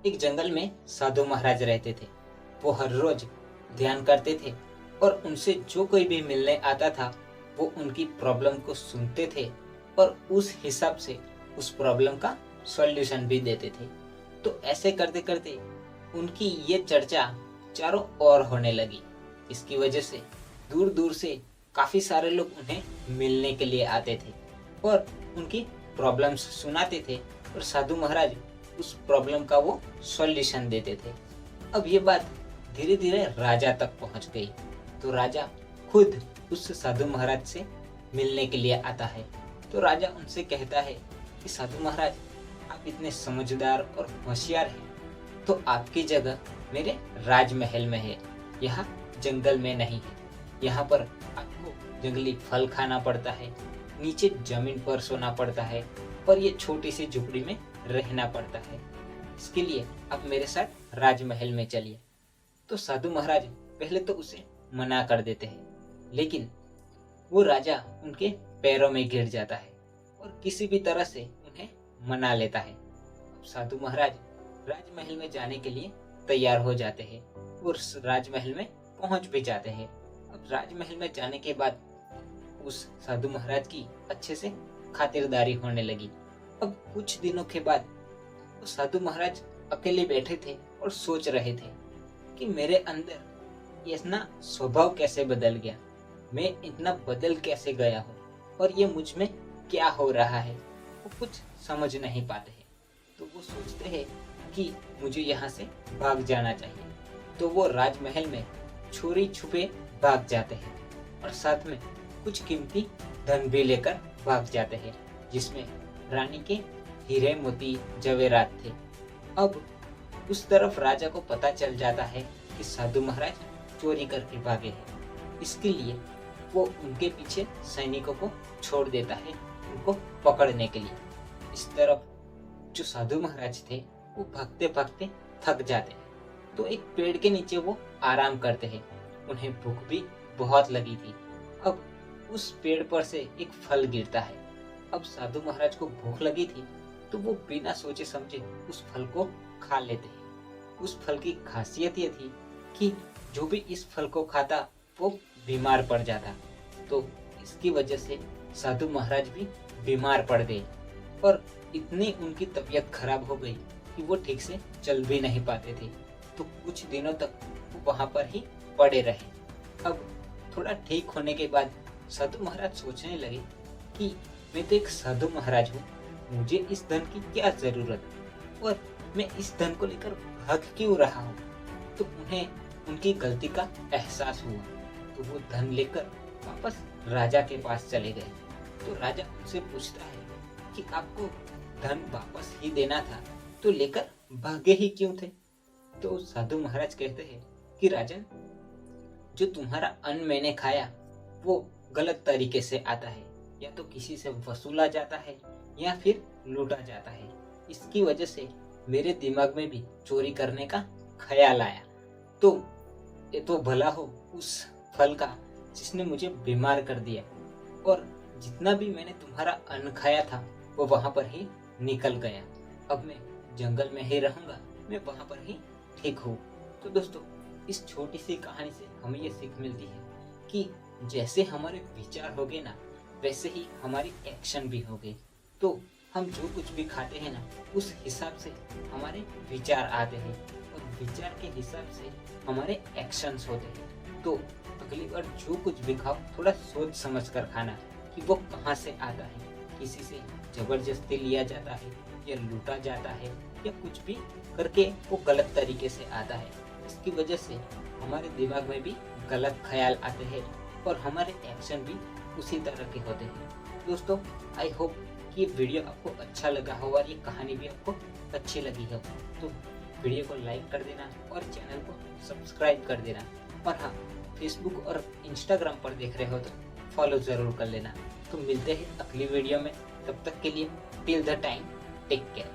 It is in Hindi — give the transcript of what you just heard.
एक जंगल में साधु महाराज रहते थे। वो हर रोज ध्यान करते थे और उनसे जो कोई भी मिलने आता था वो उनकी प्रॉब्लम को सुनते थे और उस हिसाब से उस प्रॉब्लम का सॉल्यूशन भी देते थे। तो ऐसे करते करते उनकी ये चर्चा चारों ओर होने लगी। इसकी वजह से दूर दूर से काफी सारे लोग उन्हें मिलने के लिए आते थे और उनकी प्रॉब्लम्स सुनाते थे और साधु महाराज उस प्रॉब्लम का वो सॉल्यूशन देते थे। अब ये बात धीरे धीरे राजा तक पहुंच गई। तो राजा खुद उस साधु महाराज से मिलने के लिए आता है। तो राजा उनसे कहता है कि साधु महाराज, आप इतने समझदार और होशियार हैं, तो आपकी जगह मेरे राजमहल में है, यहाँ जंगल में नहीं है। यहाँ पर आपको जंगली फल खाना पड़ता है, नीचे जमीन पर सोना पड़ता है और ये छोटी सी झुपड़ी में रहना पड़ता है। इसके लिए आप मेरे साथ राजमहल में चलिए। तो साधु महाराज पहले तो उसे मना कर देते हैं, लेकिन वो राजा उनके पैरों में गिर जाता है और किसी भी तरह से उन्हें मना लेता है। अब साधु महाराज राजमहल में जाने के लिए तैयार हो जाते हैं और राजमहल में पहुंच भी जाते हैं। अब राजमहल में जाने के बाद उस साधु महाराज की अच्छे से खातिरदारी होने लगी। अब कुछ दिनों के बाद वो साधु महाराज अकेले बैठे थे और सोच रहे थे कि मेरे अंदर ये ना स्वभाव कैसे बदल गया, मैं इतना बदल कैसे गया हूँ और ये मुझ में क्या हो रहा है, वो कुछ समझ नहीं पाते हैं। तो वो सोचते हैं कि मुझे यहाँ से भाग जाना चाहिए। तो वो राजमहल में चोरी छुपे भाग जाते हैं और साथ में कुछ कीमती धन भी लेकर भाग जाते हैं, जिसमें रानी के हीरे मोती जवेरात थे। अब उस तरफ राजा को पता चल जाता है कि साधु महाराज चोरी करके भागे हैं। इसके लिए वो उनके पीछे सैनिकों को छोड़ देता है उनको पकड़ने के लिए। इस तरफ जो साधु महाराज थे वो भागते भागते थक जाते हैं। तो एक पेड़ के नीचे वो आराम करते हैं। उन्हें भूख भी बहुत लगी थी। अब उस पेड़ पर से एक फल गिरता है। अब साधु महाराज को भूख लगी थी तो वो बिना सोचे समझे उस फल को खा लेते हैं। उस फल की खासियत ये थी कि जो भी इस फल को खाता वो बीमार पड़ जाता। तो इसकी वजह से साधु महाराज भी बीमार पड़ गए और इतनी उनकी तबीयत खराब हो गई कि वो ठीक से चल भी नहीं पाते थे। तो कुछ दिनों तक वो वहां पर ही पड़े रहे। अब थोड़ा ठीक होने के बाद साधु महाराज सोचने लगे कि मैं तो एक साधु महाराज हूँ, मुझे इस धन की क्या जरूरत और मैं इस धन को लेकर भाग क्यों रहा हूँ। तो उन्हें उनकी गलती का एहसास हुआ। तो वो धन लेकर वापस राजा के पास चले गए। तो राजा उनसे पूछता है कि आपको धन वापस ही देना था तो लेकर भागे ही क्यों थे। तो साधु महाराज कहते हैं कि राजन, जो तुम्हारा अन्न मैंने खाया वो गलत तरीके से आता है, या तो किसी से वसूला जाता है या फिर लूटा जाता है। इसकी वजह से मेरे दिमाग में भी चोरी करने का ख्याल आया। तो ये तो भला हो उस फल का जिसने मुझे बीमार कर दिया, और जितना भी मैंने तुम्हारा अन्न खाया था वो वहां पर ही निकल गया। अब मैं जंगल में ही रहूंगा, मैं वहां पर ही ठीक हूँ। तो दोस्तों, इस छोटी सी कहानी से हमें ये सीख मिलती है कि जैसे हमारे विचार होंगे ना, वैसे ही हमारी एक्शन भी होगी। तो हम जो कुछ भी खाते हैं ना, उस हिसाब से हमारे विचार आते हैं और विचार के हिसाब से हमारे एक्शंस होते हैं। तो अगली बार जो कुछ भी खाओ थोड़ा सोच समझ कर खाना कि वो कहाँ से आता है, किसी से जबरदस्ती लिया जाता है या लूटा जाता है या कुछ भी करके वो गलत तरीके से आता है। इसकी वजह से हमारे दिमाग में भी गलत ख्याल आते हैं और हमारे एक्शन भी उसी तरह के होते हैं। दोस्तों, आई होप कि ये वीडियो आपको अच्छा लगा हो और ये कहानी भी आपको अच्छी लगी हो। तो वीडियो को लाइक कर देना और चैनल को सब्सक्राइब कर देना। और हाँ, फेसबुक और इंस्टाग्राम पर देख रहे हो तो फॉलो ज़रूर कर लेना। तो मिलते हैं अगली वीडियो में, तब तक के लिए till the time take care.